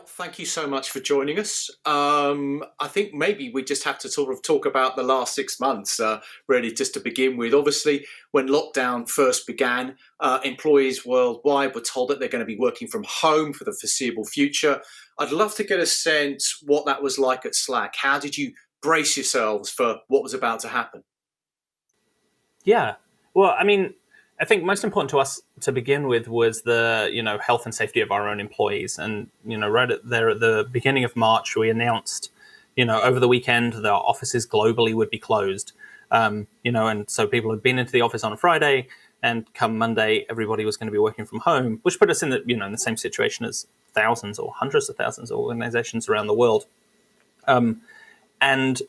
Thank you so much for joining us. I think maybe we just have to sort of talk about the last 6 months, really, just to begin with. Obviously, when lockdown first began, employees worldwide were told that they're going to be working from home for the foreseeable future. I'd love to get a sense what that was like at Slack. How did you brace yourselves for what was about to happen? Yeah. Well, I mean, I think most important to us to begin with was the, health and safety of our own employees. And, right at the beginning of March, we announced, over the weekend that our offices globally would be closed. And so people had been into the office on a Friday, and come Monday, everybody was going to be working from home, which put us in the same situation as thousands or hundreds of thousands of organizations around the world. And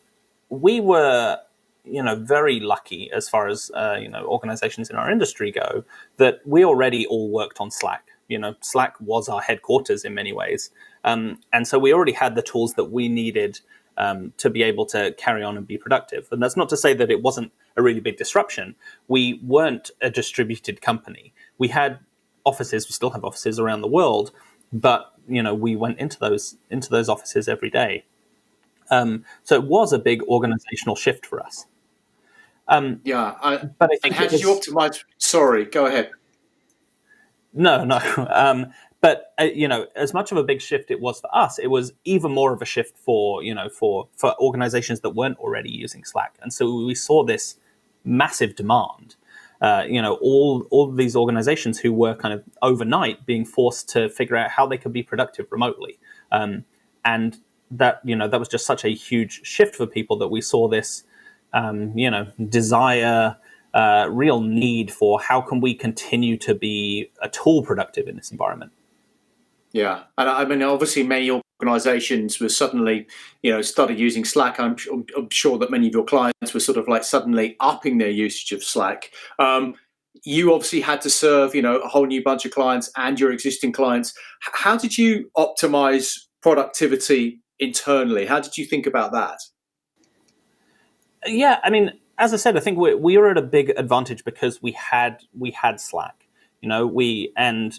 we were very lucky as far as, organizations in our industry go, that we already all worked on Slack. Slack was our headquarters in many ways. And so we already had the tools that we needed to be able to carry on and be productive. And that's not to say that it wasn't a really big disruption. We weren't a distributed company. We had offices, we still have offices around the world, but, we went into those offices every day. So it was a big organizational shift for us. But I think. And how did you optimize? Sorry, go ahead. No. But as much of a big shift it was for us, it was even more of a shift for organizations that weren't already using Slack. And so we saw this massive demand. All of these organizations who were kind of overnight being forced to figure out how they could be productive remotely, and that was just such a huge shift for people that we saw this. Desire, real need for how can we continue to be at all productive in this environment. Yeah, and I mean, obviously, many organisations were suddenly, started using Slack. I'm sure that many of your clients were sort of like suddenly upping their usage of Slack. You obviously had to serve, a whole new bunch of clients and your existing clients. How did you optimize productivity internally? How did you think about that? Yeah, I mean, as I said, I think we were at a big advantage because we had Slack. I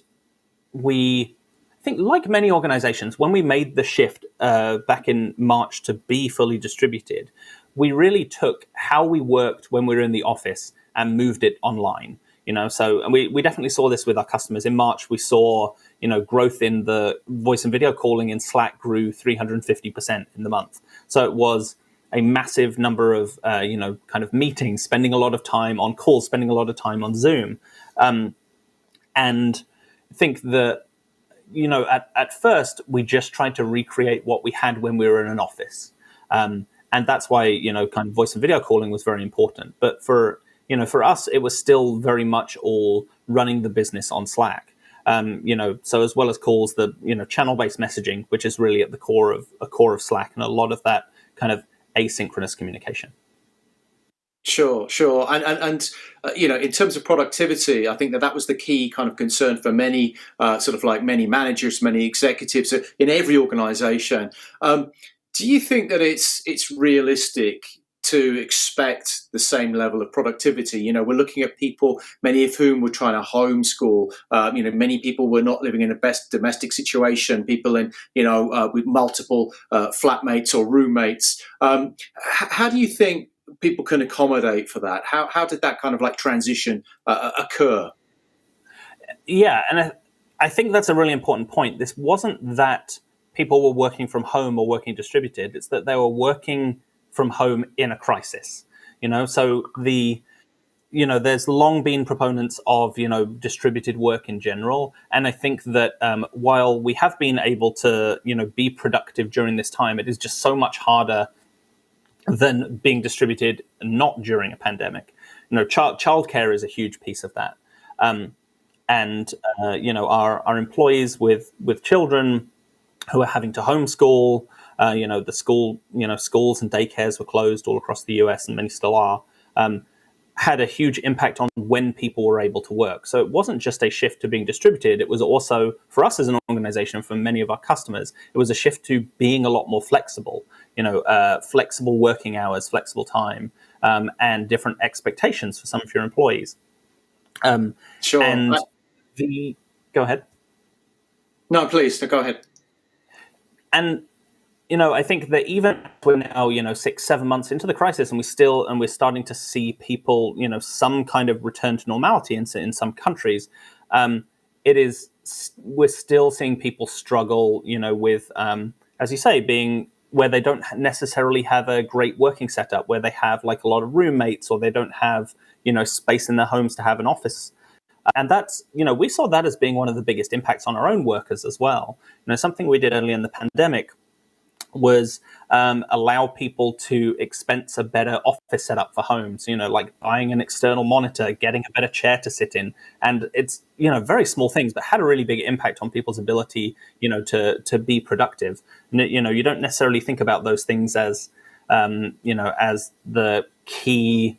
think, like many organizations, when we made the shift back in March to be fully distributed, we really took how we worked when we were in the office and moved it online. And we definitely saw this with our customers. In March, we saw growth in the voice and video calling in Slack grew 350% in the month. So it was a massive number of, kind of meetings, spending a lot of time on calls, spending a lot of time on Zoom. And I think that, at first, we just tried to recreate what we had when we were in an office. And that's why, kind of voice and video calling was very important. But for us, it was still very much all running the business on Slack. So as well as calls, the, channel-based messaging, which is really at the core of Slack, and a lot of that kind of asynchronous communication. Sure. And in terms of productivity, I think that was the key kind of concern for many, sort of like many managers, many executives in every organization. Do you think that it's realistic to expect the same level of productivity? We're looking at people, many of whom were trying to homeschool. Many people were not living in a best domestic situation. People in, with multiple flatmates or roommates. How do you think people can accommodate for that? How did that kind of like transition occur? Yeah, and I think that's a really important point. This wasn't that people were working from home or working distributed. It's that they were working from home in a crisis. So there's long been proponents of, distributed work in general. And I think that while we have been able to, be productive during this time, it is just so much harder than being distributed not during a pandemic. Childcare is a huge piece of that. Our employees with children who are having to homeschool, schools and daycares were closed all across the US, and many still are, had a huge impact on when people were able to work. So it wasn't just a shift to being distributed. It was also, for us as an organization, for many of our customers, it was a shift to being a lot more flexible, flexible working hours, flexible time, and different expectations for some of your employees. Sure. Go ahead. No, please, go ahead. And I think that even we're now, 6-7 months into the crisis, and we're starting to see people, some kind of return to normality in some countries. We're still seeing people struggle, with, as you say, being where they don't necessarily have a great working setup, where they have like a lot of roommates, or they don't have, space in their homes to have an office. And that's, we saw that as being one of the biggest impacts on our own workers as well. Something we did early in the pandemic was allow people to expense a better office setup for homes, like buying an external monitor, getting a better chair to sit in. And it's, very small things, but had a really big impact on people's ability, to be productive. And, you don't necessarily think about those things as, as the key,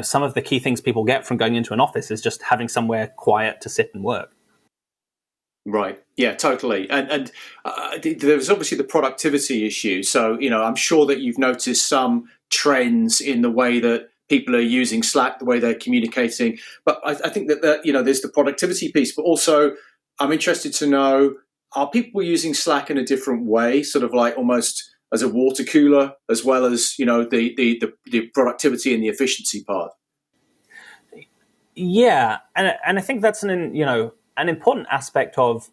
some of the key things people get from going into an office is just having somewhere quiet to sit and work. Right. Yeah, totally. And there's obviously the productivity issue. So, I'm sure that you've noticed some trends in the way that people are using Slack, the way they're communicating. But I think that, there's the productivity piece, but also I'm interested to know, are people using Slack in a different way, sort of like almost as a water cooler, as well as, the productivity and the efficiency part? Yeah. And I think that's an important aspect of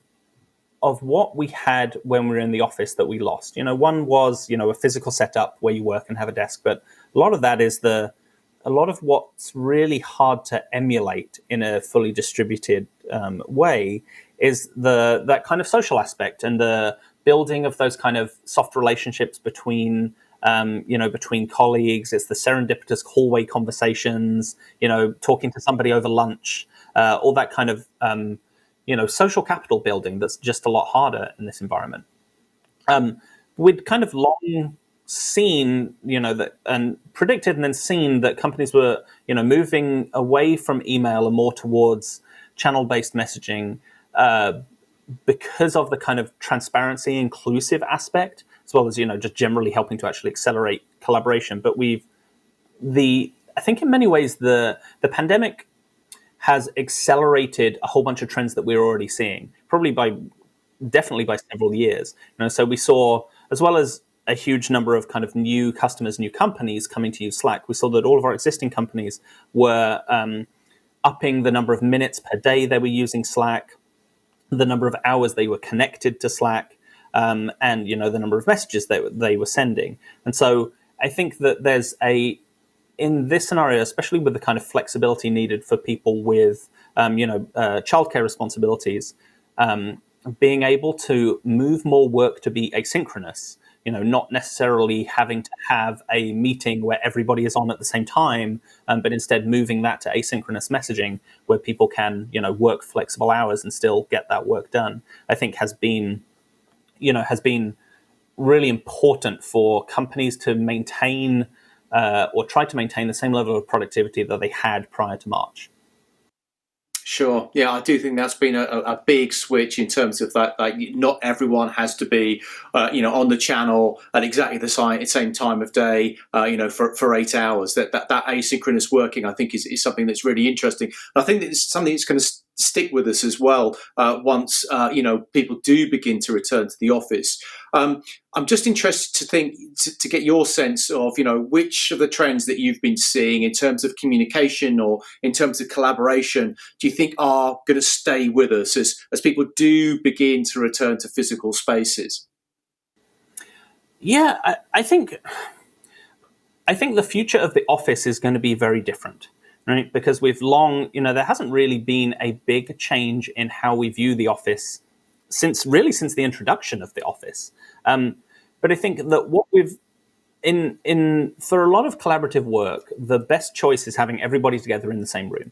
what we had when we were in the office that we lost. One was, a physical setup where you work and have a desk, but a lot of that is a lot of what's really hard to emulate in a fully distributed way is that kind of social aspect and the building of those kind of soft relationships between between colleagues. It's the serendipitous hallway conversations, talking to somebody over lunch, all that kind of social capital building that's just a lot harder in this environment. We'd kind of long seen, that and predicted and then seen that companies were, moving away from email and more towards channel-based messaging because of the kind of transparency, inclusive aspect, as well as, just generally helping to actually accelerate collaboration. But I think in many ways, the pandemic has accelerated a whole bunch of trends that we're already seeing, definitely by several years. So we saw, as well as a huge number of kind of new customers, new companies coming to use Slack, we saw that all of our existing companies were upping the number of minutes per day they were using Slack, the number of hours they were connected to Slack, and the number of messages that they were sending. And so I think that in this scenario, especially with the kind of flexibility needed for people with, childcare responsibilities, being able to move more work to be asynchronous, not necessarily having to have a meeting where everybody is on at the same time, but instead moving that to asynchronous messaging where people can, work flexible hours and still get that work done, I think has been really important for companies to maintain or try to maintain the same level of productivity that they had prior to March. Sure. Yeah, I do think that's been a big switch in terms of that. Like, not everyone has to be, on the channel at exactly the same time of day, for 8 hours. That asynchronous working, I think, is something that's really interesting. I think that it's something that's going to stick with us as well once people do begin to return to the office. I'm just interested to get your sense of which of the trends that you've been seeing in terms of communication or in terms of collaboration do you think are going to stay with us as people do begin to return to physical spaces? Yeah, I think the future of the office is going to be very different. Right? Because we've there hasn't really been a big change in how we view the office since the introduction of the office. But I think that what we've for a lot of collaborative work, the best choice is having everybody together in the same room.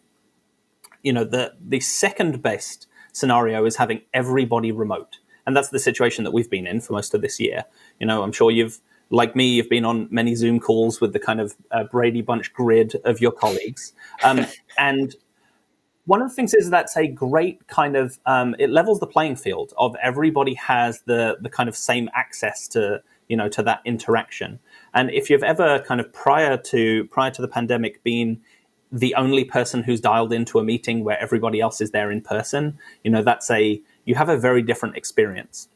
The second best scenario is having everybody remote, and that's the situation that we've been in for most of this year. I'm sure you've been on many Zoom calls with the kind of Brady Bunch grid of your colleagues. And one of the things is that's a great kind of, it levels the playing field of everybody has the kind of same access to that interaction. And if you've ever kind of prior to the pandemic been the only person who's dialed into a meeting where everybody else is there in person, you have a very different experience.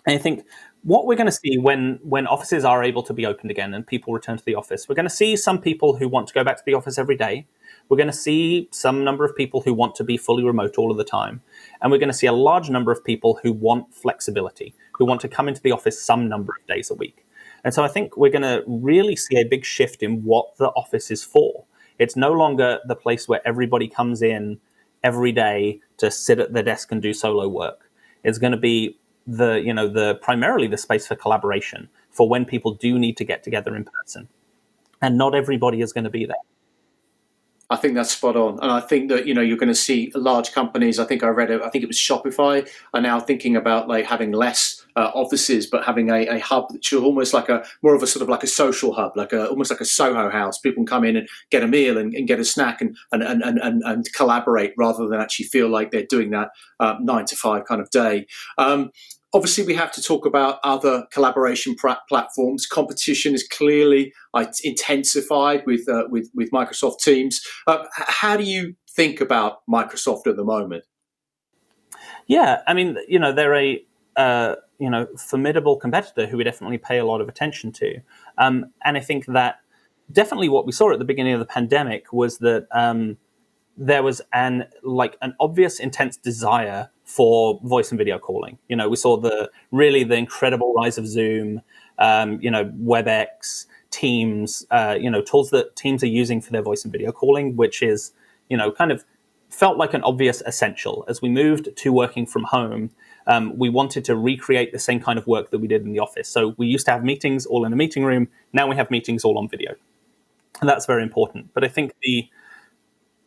And I think what we're going to see when offices are able to be opened again and people return to the office, we're going to see some people who want to go back to the office every day. We're going to see some number of people who want to be fully remote all of the time. And we're going to see a large number of people who want flexibility, who want to come into the office some number of days a week. And so I think we're going to really see a big shift in what the office is for. It's no longer the place where everybody comes in every day to sit at their desk and do solo work. It's going to be the primarily the space for collaboration, for when people do need to get together in person. And not everybody is going to be there. I think that's spot on, and I think that you're going to see large companies. I think I think it was Shopify are now thinking about like having less offices, but having a hub that's almost like more of a sort of like a social hub, almost like a Soho house. People can come in and get a meal and get a snack and collaborate rather than actually feel like they're doing that 9 to 5 kind of day. Obviously, we have to talk about other collaboration platforms. Competition is clearly intensified with Microsoft Teams. How do you think about Microsoft at the moment? Yeah, I mean, they're a formidable competitor who we definitely pay a lot of attention to, and I think that definitely what we saw at the beginning of the pandemic was that there was an obvious intense desire for voice and video calling. We saw the incredible rise of Zoom, WebEx, Teams, tools that teams are using for their voice and video calling, which is, kind of felt like an obvious essential. As we moved to working from home, we wanted to recreate the same kind of work that we did in the office. So we used to have meetings all in a meeting room. Now we have meetings all on video. And that's very important. But I think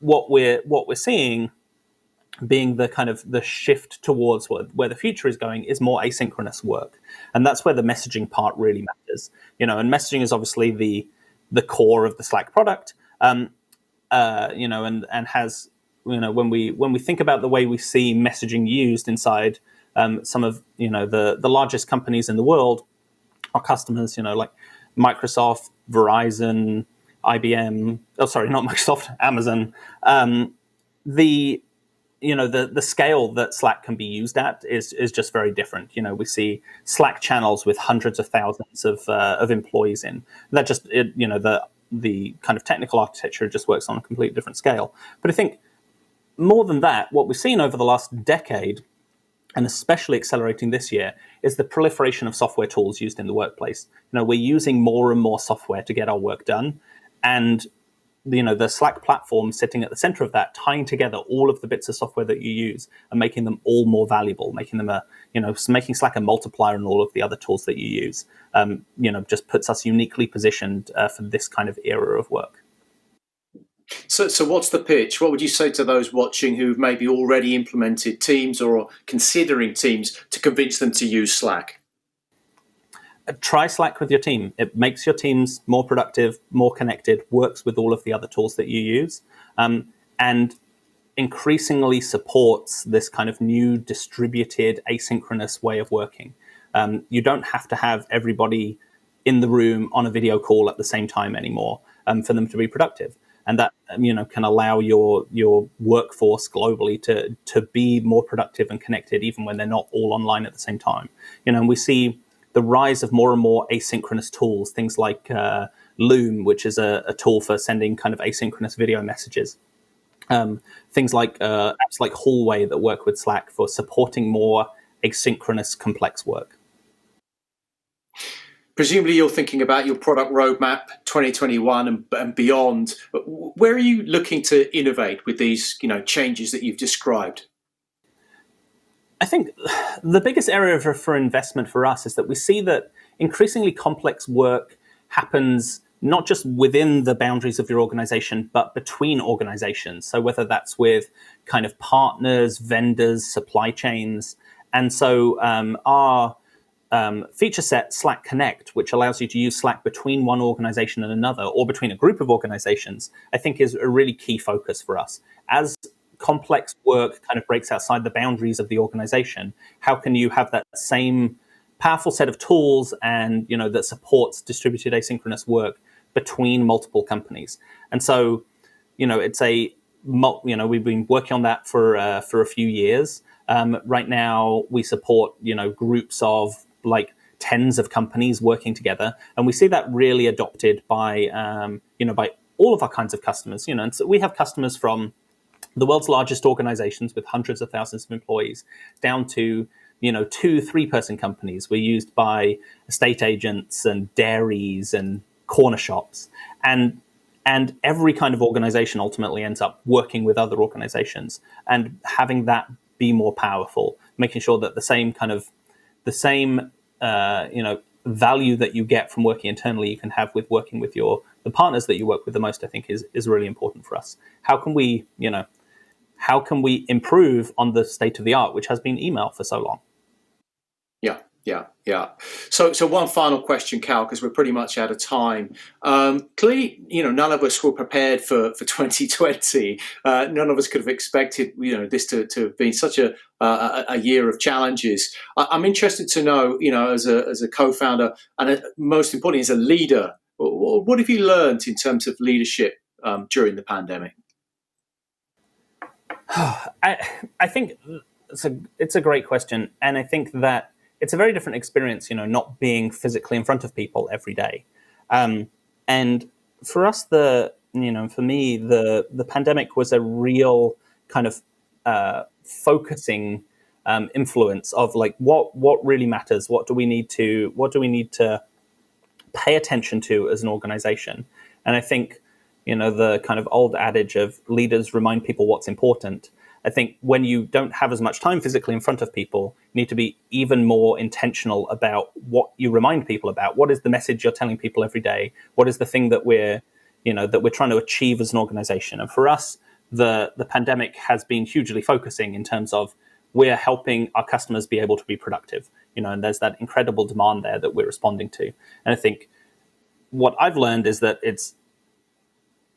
what we're seeing being the kind of the shift towards where the future is going is more asynchronous work. And that's where the messaging part really matters. And messaging is obviously the core of the Slack product. And has, when we think about the way we see messaging used inside some of, the largest companies in the world, our customers, like Microsoft, Verizon, IBM, not Microsoft, Amazon, the scale that Slack can be used at is just very different. We see Slack channels with hundreds of thousands of employees in. That just, the kind of technical architecture just works on a completely different scale. But I think more than that, what we've seen over the last decade, and especially accelerating this year, is the proliferation of software tools used in the workplace. We're using more and more software to get our work done. And the Slack platform sitting at the center of that, tying together all of the bits of software that you use and making them all more valuable, making them making Slack a multiplier in all of the other tools that you use, just puts us uniquely positioned for this kind of era of work. So what's the pitch? What would you say to those watching who've maybe already implemented Teams or considering Teams to convince them to use Slack? Try Slack with your team. It makes your teams more productive, more connected, works with all of the other tools that you use, and increasingly supports this kind of new distributed asynchronous way of working. You don't have to have everybody in the room on a video call at the same time anymore for them to be productive. And that can allow your workforce globally to be more productive and connected even when they're not all online at the same time. And we see the rise of more and more asynchronous tools, things like Loom, which is a tool for sending kind of asynchronous video messages. Things like apps like Hallway that work with Slack for supporting more asynchronous, complex work. Presumably you're thinking about your product roadmap 2021 and beyond. Where are you looking to innovate with these changes that you've described? I think the biggest area for investment for us is that we see that increasingly complex work happens not just within the boundaries of your organization, but between organizations. So whether that's with kind of partners, vendors, supply chains. And so our feature set, Slack Connect, which allows you to use Slack between one organization and another, or between a group of organizations, I think is a really key focus for us. As complex work kind of breaks outside the boundaries of the organization, how can you have that same powerful set of tools and that supports distributed asynchronous work between multiple companies? And so it's we've been working on that for a few years. Right now we support groups of like tens of companies working together, and we see that really adopted by by all of our kinds of customers. And so we have customers from the world's largest organizations with hundreds of thousands of employees down to 2-3 person companies. We're used by estate agents and dairies and corner shops, and every kind of organization ultimately ends up working with other organizations and having that be more powerful, making sure that the same value that you get from working internally you can have with working with the partners that you work with the most, I think is really important for us. How can we improve on the state of the art, which has been email for so long? Yeah. So one final question, Cal, because we're pretty much out of time. Clearly, none of us were prepared for 2020. None of us could have expected, this to have been such a year of challenges. I'm interested to know, as a co-founder and most importantly as a leader, what have you learned in terms of leadership during the pandemic? I think it's a great question, and I think that it's a very different experience, not being physically in front of people every day. And for us, for me, the pandemic was a real kind of focusing influence of like what really matters, what do we need to pay attention to as an organization. And I think the kind of old adage of leaders remind people what's important. I think when you don't have as much time physically in front of people, you need to be even more intentional about what you remind people about. What is the message you're telling people every day? What is the thing that we're trying to achieve as an organization? And for us, the pandemic has been hugely focusing in terms of we're helping our customers be able to be productive. And there's that incredible demand there that we're responding to. And I think what I've learned is that it's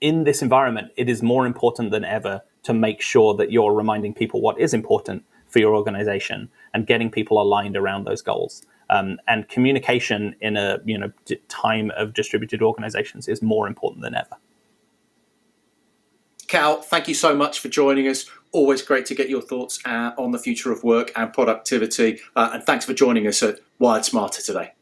in this environment, it is more important than ever to make sure that you're reminding people what is important for your organization and getting people aligned around those goals. And communication in a time of distributed organizations is more important than ever. Cal, thank you so much for joining us. Always great to get your thoughts on the future of work and productivity. And thanks for joining us at Wired Smarter today.